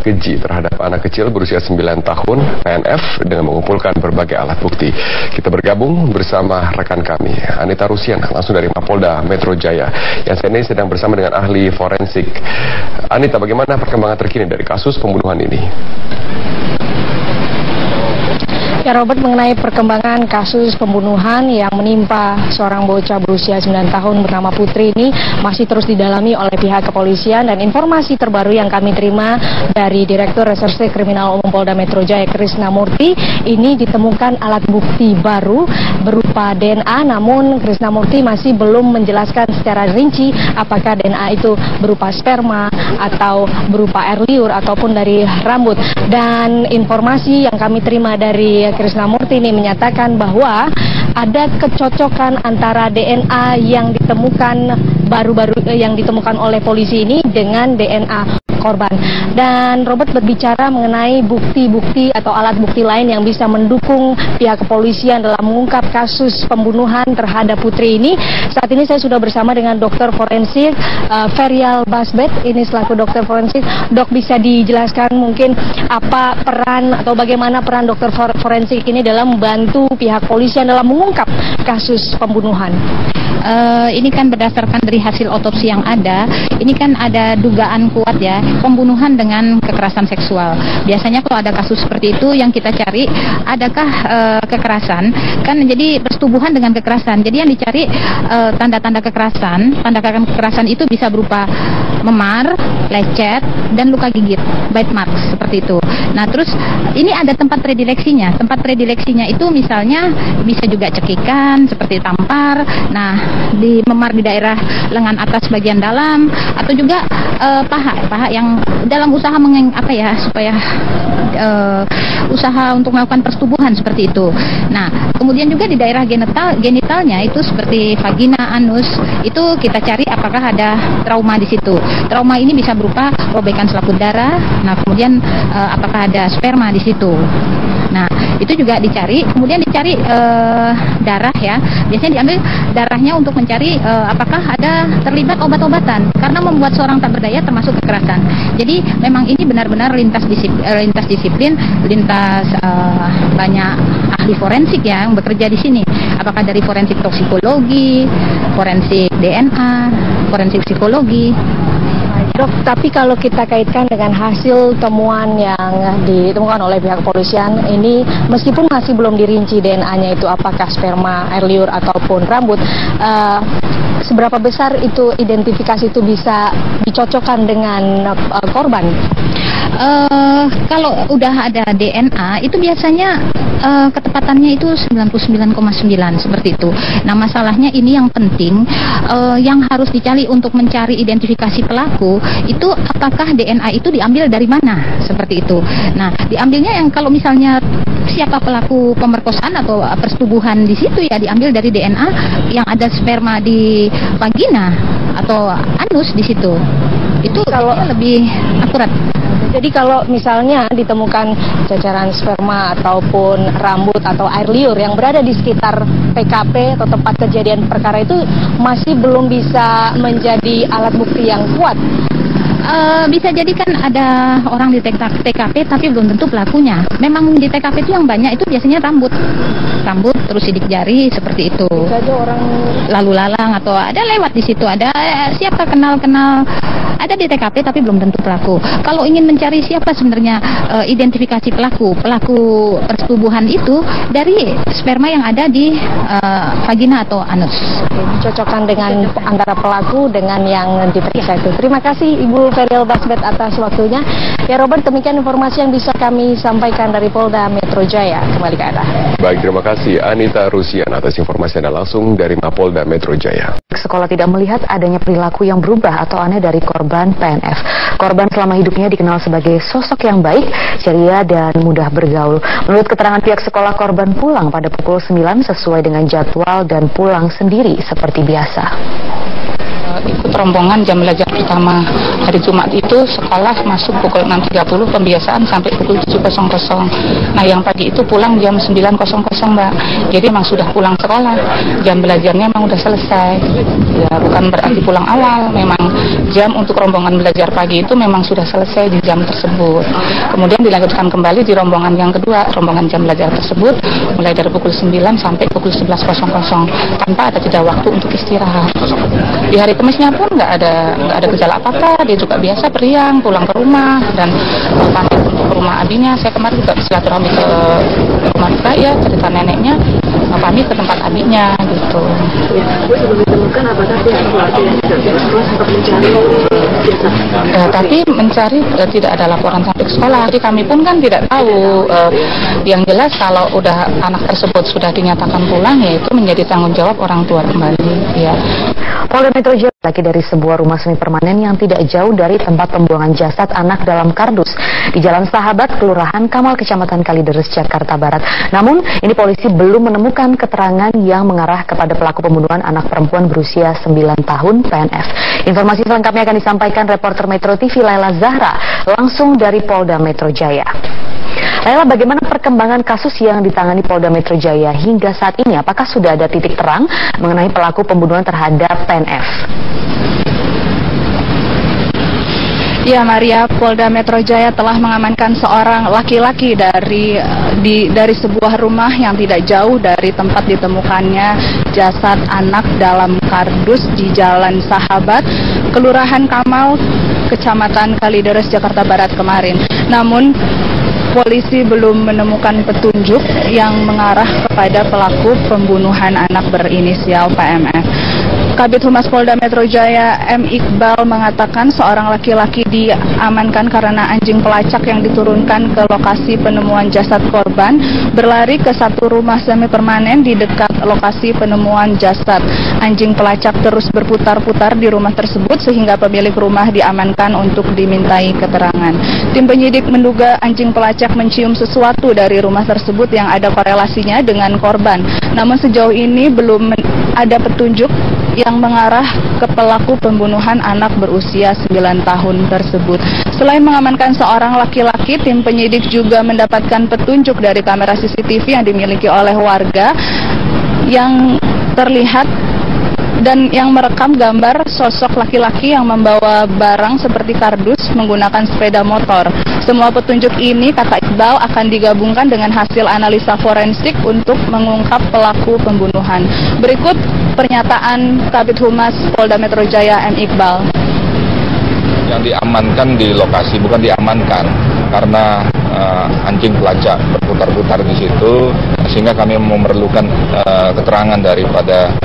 keji terhadap anak kecil berusia 9 tahun PNF dengan mengumpulkan berbagai alat bukti. Kita bergabung bersama rekan kami, Anita Rusiana, langsung dari Mapolda Metro Jaya, yang saat ini sedang bersama dengan ahli forensik. Anita, bagaimana perkembangan terkini dari kasus pembunuhan ini? Ya, Robert, mengenai perkembangan kasus pembunuhan yang menimpa seorang bocah berusia 9 tahun bernama Putri ini masih terus didalami oleh pihak kepolisian, dan informasi terbaru yang kami terima dari Direktur Reserse Kriminal Umum Polda Metro Jaya Krisnamurti, ini ditemukan alat bukti baru berupa DNA, namun Krisnamurti masih belum menjelaskan secara rinci apakah DNA itu berupa sperma atau berupa air liur ataupun dari rambut. Dan informasi yang kami terima dari Krisnamurti ini menyatakan bahwa ada kecocokan antara DNA yang ditemukan yang ditemukan oleh polisi ini dengan DNA korban. Dan Robert berbicara mengenai bukti-bukti atau alat bukti lain yang bisa mendukung pihak kepolisian dalam mengungkap kasus pembunuhan terhadap Putri ini. Saat ini saya sudah bersama dengan dokter forensik Feryal Basbet, ini selaku dokter forensik. Dok, bisa dijelaskan mungkin apa peran atau bagaimana peran dokter forensik ini dalam membantu pihak kepolisian dalam mengungkap kasus pembunuhan? Ini kan berdasarkan dari hasil otopsi yang ada, ini kan ada dugaan kuat ya, pembunuhan dengan kekerasan seksual. Biasanya kalau ada kasus seperti itu yang kita cari, adakah kekerasan, kan jadi persetubuhan dengan kekerasan. Jadi yang dicari tanda-tanda kekerasan. Tanda-tanda kekerasan itu bisa berupa memar, lecet, dan luka gigit, bite marks, seperti itu. Nah, terus ini ada tempat predileksinya. Tempat predileksinya itu misalnya bisa juga cekikan, seperti tampar. Nah, di memar di daerah lengan atas bagian dalam, atau juga paha yang dalam usaha supaya usaha untuk melakukan persetubuhan seperti itu. Nah, kemudian juga di daerah genitalnya itu seperti vagina, anus, itu kita cari apakah ada trauma di situ. Trauma ini bisa berupa robekan selaput darah. Nah, kemudian apakah ada sperma di situ. Nah, itu juga dicari. Kemudian dicari darah ya. Biasanya diambil darahnya untuk mencari apakah ada terlibat obat-obatan, karena membuat seorang tak berdaya termasuk kekerasan. Jadi memang ini benar-benar lintas disiplin, lintas banyak ahli forensik yang bekerja di sini. Apakah dari forensik toksikologi, forensik DNA, forensik psikologi. Dok, tapi kalau kita kaitkan dengan hasil temuan yang ditemukan oleh pihak kepolisian ini, meskipun masih belum dirinci DNA-nya itu apakah sperma, air liur ataupun rambut, seberapa besar itu identifikasi itu bisa dicocokkan dengan korban? Kalau udah ada DNA itu biasanya ketepatannya itu 99,9 seperti itu. Nah, masalahnya ini yang penting, yang harus dicari untuk mencari identifikasi pelaku itu apakah DNA itu diambil dari mana, seperti itu. Nah, diambilnya yang kalau misalnya siapa pelaku pemerkosaan atau persetubuhan di situ ya diambil dari DNA yang ada sperma di vagina atau anus di situ. Itu kalau lebih akurat. Jadi kalau misalnya ditemukan cacaran sperma ataupun rambut atau air liur yang berada di sekitar TKP atau tempat kejadian perkara itu masih belum bisa menjadi alat bukti yang kuat. Bisa jadi kan ada orang di TKP tapi belum tentu pelakunya. Memang di TKP itu yang banyak itu biasanya rambut terus sidik jari seperti itu. Bisa aja orang lalu lalang atau ada lewat di situ, ada siapa kenal ada di TKP tapi belum tentu pelaku. Kalau ingin mencari siapa sebenarnya identifikasi pelaku persetubuhan itu dari sperma yang ada di vagina atau anus. Dicocokkan dengan antara pelaku dengan yang diperiksa itu. Terima kasih Ibu Feryal Basbet atas waktunya. Ya, Robert, demikian informasi yang bisa kami sampaikan dari Polda Metro Jaya. Kembali ke Anda. Baik, terima kasih Anita Rusiana atas informasi Anda langsung dari Mapolda Metro Jaya. Sekolah tidak melihat adanya perilaku yang berubah atau aneh dari korban PNF. Korban selama hidupnya dikenal sebagai sosok yang baik, ceria, dan mudah bergaul. Menurut keterangan pihak sekolah, korban pulang pada pukul 9 sesuai dengan jadwal dan pulang sendiri seperti biasa. ikut rombongan jam belajar pertama. Hari Jumat itu sekolah masuk pukul 6.30, pembiasaan sampai pukul 7.00. Nah, yang pagi itu pulang jam 9.00, Mbak. Jadi memang sudah pulang sekolah. Jam belajarnya memang sudah selesai. Ya, bukan berarti pulang awal. Memang jam untuk rombongan belajar pagi itu memang sudah selesai di jam tersebut. Kemudian dilanjutkan kembali di rombongan yang kedua, rombongan jam belajar tersebut mulai dari pukul 9 sampai pukul 11.00 tanpa ada jeda waktu untuk istirahat. Di hari Kamisnya pun nggak ada gejala apa-apa, dia juga biasa periang pulang ke rumah dan pamit untuk ke rumah abinya. Saya kemarin juga silaturahmi ke rumah saya, cerita neneknya, pamit ke tempat abinya gitu. Sebelum ditemukan apakah pihak sekolah sempat mencari tapi mencari tidak ada laporan sampai ke sekolah. Jadi kami pun kan tidak tahu. Yang jelas kalau udah anak tersebut sudah dinyatakan pulang, ya itu menjadi tanggung jawab orang tua kembali. Ya. Polda Metro Jaya lagi dari sebuah rumah semi permanen yang tidak jauh dari tempat pembuangan jasad anak dalam kardus di Jalan Sahabat, Kelurahan Kamal, Kecamatan Kalideres, Jakarta Barat. Namun, ini polisi belum menemukan keterangan yang mengarah kepada pelaku pembunuhan anak perempuan berusia 9 tahun PNF. Informasi selengkapnya akan disampaikan reporter Metro TV Laila Zahra langsung dari Polda Metro Jaya. Laila, bagaimana perkembangan kasus yang ditangani Polda Metro Jaya hingga saat ini? Apakah sudah ada titik terang mengenai pelaku pembunuhan terhadap PNF? Ya, Maria, Polda Metro Jaya telah mengamankan seorang laki-laki dari sebuah rumah yang tidak jauh dari tempat ditemukannya jasad anak dalam kardus di Jalan Sahabat, Kelurahan Kamal, Kecamatan Kalideres, Jakarta Barat kemarin. Namun, polisi belum menemukan petunjuk yang mengarah kepada pelaku pembunuhan anak berinisial PMF. Kabid Humas Polda Metro Jaya M. Iqbal mengatakan seorang laki-laki diamankan karena anjing pelacak yang diturunkan ke lokasi penemuan jasad korban berlari ke satu rumah semi permanen di dekat lokasi penemuan jasad. Anjing pelacak terus berputar-putar di rumah tersebut sehingga pemilik rumah diamankan untuk dimintai keterangan. Tim penyidik menduga anjing pelacak mencium sesuatu dari rumah tersebut yang ada korelasinya dengan korban. Namun sejauh ini belum ada petunjuk yang mengarah ke pelaku pembunuhan anak berusia 9 tahun tersebut. Selain mengamankan seorang laki-laki, tim penyidik juga mendapatkan petunjuk dari kamera CCTV yang dimiliki oleh warga yang terlihat dan yang merekam gambar sosok laki-laki yang membawa barang seperti kardus menggunakan sepeda motor. Semua petunjuk ini, kata Iqbal, akan digabungkan dengan hasil analisa forensik untuk mengungkap pelaku pembunuhan. Berikut pernyataan Kabid Humas Polda Metro Jaya M. Iqbal. Yang diamankan di lokasi, bukan diamankan karena anjing pelacak berputar-putar di situ, sehingga kami memerlukan keterangan daripada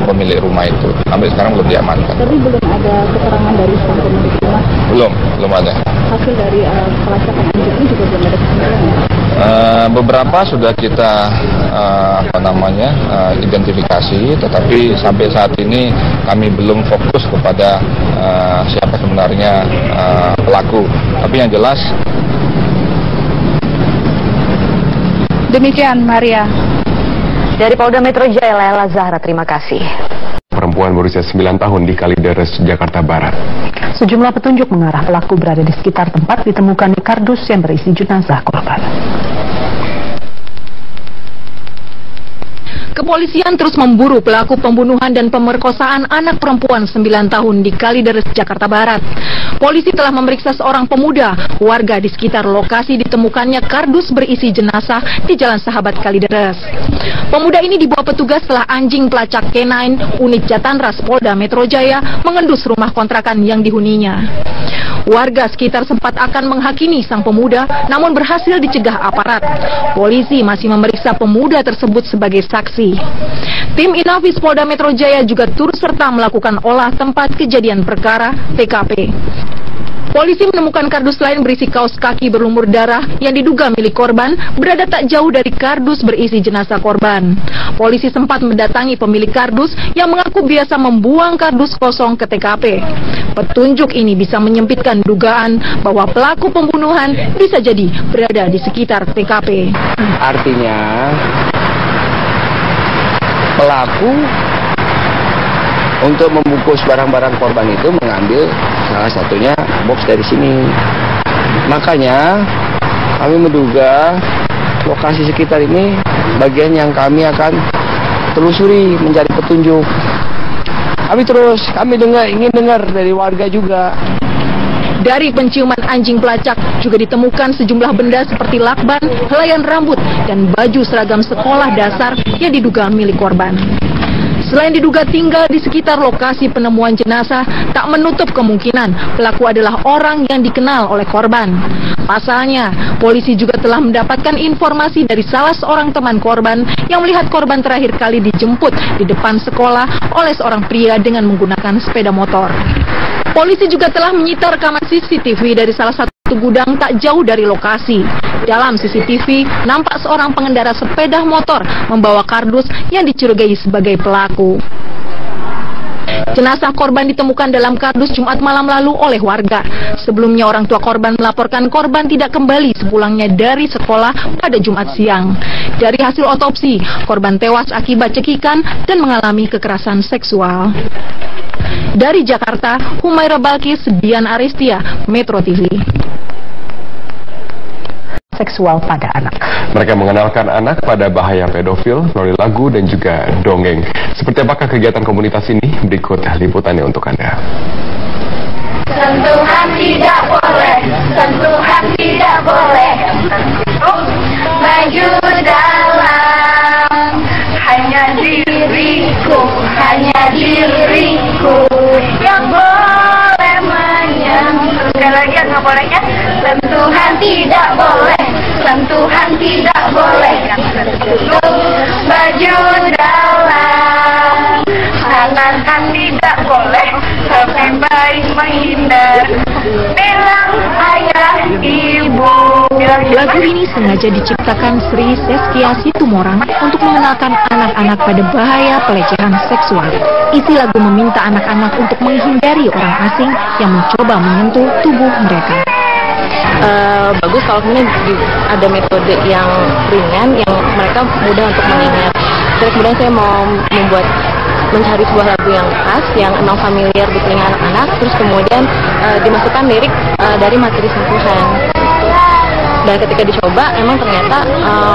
pemilik rumah itu. Sampai sekarang belum diamankan. Tapi belum ada keterangan dari sang pemilik rumah? Belum ada. Hasil dari pelacakan anjing ini juga belum ada keterangan? Beberapa sudah kita identifikasi, tetapi sampai saat ini kami belum fokus kepada siapa sebenarnya pelaku. Tapi yang jelas. Demikian, Maria. Dari Polda Metro Jaya, Laila Zahra, terima kasih. Perempuan berusia 9 tahun di Kalideres, Jakarta Barat. Sejumlah petunjuk mengarah pelaku berada di sekitar tempat ditemukannya kardus yang berisi jenazah korban. Kepolisian terus memburu pelaku pembunuhan dan pemerkosaan anak perempuan 9 tahun di Kalideres, Jakarta Barat. Polisi telah memeriksa seorang pemuda, warga di sekitar lokasi ditemukannya kardus berisi jenazah di Jalan Sahabat Kalideres. Pemuda ini dibawa petugas setelah anjing pelacak K9 unit Jatanras Polda Metro Jaya mengendus rumah kontrakan yang dihuninya. Warga sekitar sempat akan menghakimi sang pemuda, namun berhasil dicegah aparat. Polisi masih memeriksa pemuda tersebut sebagai saksi. Tim Inafis Polda Metro Jaya juga turut serta melakukan olah tempat kejadian perkara (TKP). Polisi menemukan kardus lain berisi kaos kaki berlumur darah yang diduga milik korban berada tak jauh dari kardus berisi jenazah korban. Polisi sempat mendatangi pemilik kardus yang mengaku biasa membuang kardus kosong ke TKP. Petunjuk ini bisa menyempitkan dugaan bahwa pelaku pembunuhan bisa jadi berada di sekitar TKP. Artinya pelaku Untuk membungkus barang-barang korban itu mengambil salah satunya box dari sini. Makanya kami menduga lokasi sekitar ini bagian yang kami akan telusuri mencari petunjuk. Kami ingin dengar dari warga juga. Dari penciuman anjing pelacak juga ditemukan sejumlah benda seperti lakban, helaian rambut, dan baju seragam sekolah dasar yang diduga milik korban. Selain diduga tinggal di sekitar lokasi penemuan jenazah, tak menutup kemungkinan pelaku adalah orang yang dikenal oleh korban. Pasalnya, polisi juga telah mendapatkan informasi dari salah seorang teman korban yang melihat korban terakhir kali dijemput di depan sekolah oleh seorang pria dengan menggunakan sepeda motor. Polisi juga telah menyita rekaman CCTV dari salah satu gudang tak jauh dari lokasi. Dalam CCTV, nampak seorang pengendara sepeda motor membawa kardus yang dicurigai sebagai pelaku. Jenazah korban ditemukan dalam kardus Jumat malam lalu oleh warga. Sebelumnya orang tua korban melaporkan korban tidak kembali sepulangnya dari sekolah pada Jumat siang. Dari hasil otopsi, korban tewas akibat cekikan dan mengalami kekerasan seksual. Dari Jakarta, Humaira Balkis, Dian Aristia, Metro TV. Seksual pada anak. Mereka mengenalkan anak pada bahaya pedofil melalui lagu dan juga dongeng. Seperti apakah kegiatan komunitas ini? Berikut liputannya untuk Anda. Sentuhan tidak boleh, sentuhan tidak boleh. Maju dalam, hanya diriku yang boleh menyentuh. Sekali lagi nggak bolehnya. Sentuhan tidak boleh, sentuhan tidak boleh. Baju dalam, tangan tidak boleh, tapi baik menghindar. Bilang ayah ibu. Lagu ini sengaja diciptakan Sri Seskia Situmorang untuk mengenalkan anak-anak pada bahaya pelecehan seksual. Isi lagu meminta anak-anak untuk menghindari orang asing yang mencoba menyentuh tubuh mereka. Bagus kalau ini ada metode yang ringan, yang mereka mudah untuk mengingat. Terus kemudian saya mau mencari sebuah lagu yang khas, yang emang familiar di telinga anak-anak, terus kemudian dimasukkan lirik dari materi sentuhan. Dan ketika dicoba, emang ternyata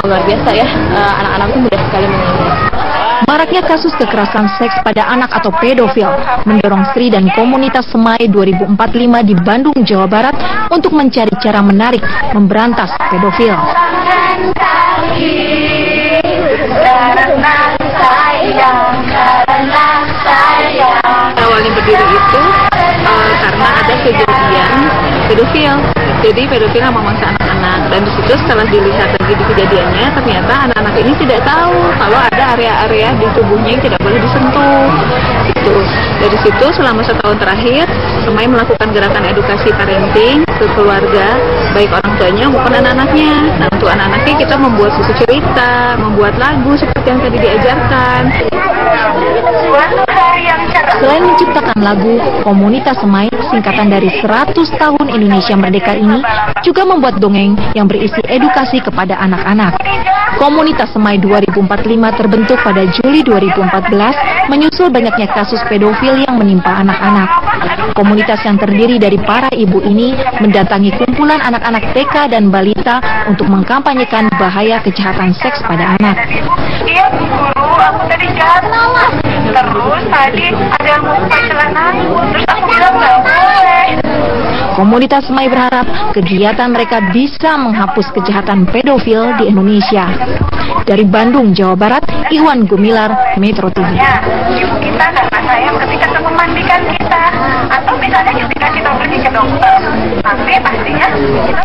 luar biasa ya, anak-anak itu mudah sekali mengingat. Maraknya kasus kekerasan seks pada anak atau pedofil mendorong Sri dan komunitas Semai 2045 di Bandung, Jawa Barat untuk mencari cara menarik memberantas pedofil. Awalnya berdiri itu karena ada kejadian pedofil. Jadi pedofil yang memaksa anak-anak, dan di situ setelah dilihat lagi di kejadiannya, ternyata anak-anak ini tidak tahu kalau ada area-area di tubuhnya yang tidak boleh disentuh. Gitu. Dari situ selama setahun terakhir, Semai melakukan gerakan edukasi parenting ke keluarga, baik orang tuanya maupun anak-anaknya. Nah, untuk anak-anaknya kita membuat buku cerita, membuat lagu seperti yang tadi diajarkan. Selain menciptakan lagu, komunitas Semai, singkatan dari 100 tahun Indonesia Merdeka ini, juga membuat dongeng yang berisi edukasi kepada anak-anak. Komunitas Semai 2045 terbentuk pada Juli 2014, menyusul banyaknya kasus pedofil yang menimpa anak-anak. Komunitas yang terdiri dari para ibu ini mendatangi kumpulan anak-anak TK dan balita untuk mengkampanyekan bahaya kejahatan seks pada anak. Iya Bu Guru, aku tadi jatuh. Terus tadi ada yang mau buka celana, terus aku bilang nggak boleh. Komunitas Semai berharap kegiatan mereka bisa menghapus kejahatan pedofil di Indonesia. Dari Bandung, Jawa Barat, Iwan Gumilar, Metro TV. Ya, ibu kita nggak sayang ketika memandikan kita, atau misalnya ketika kita pergi ke dokter, tapi pastinya kita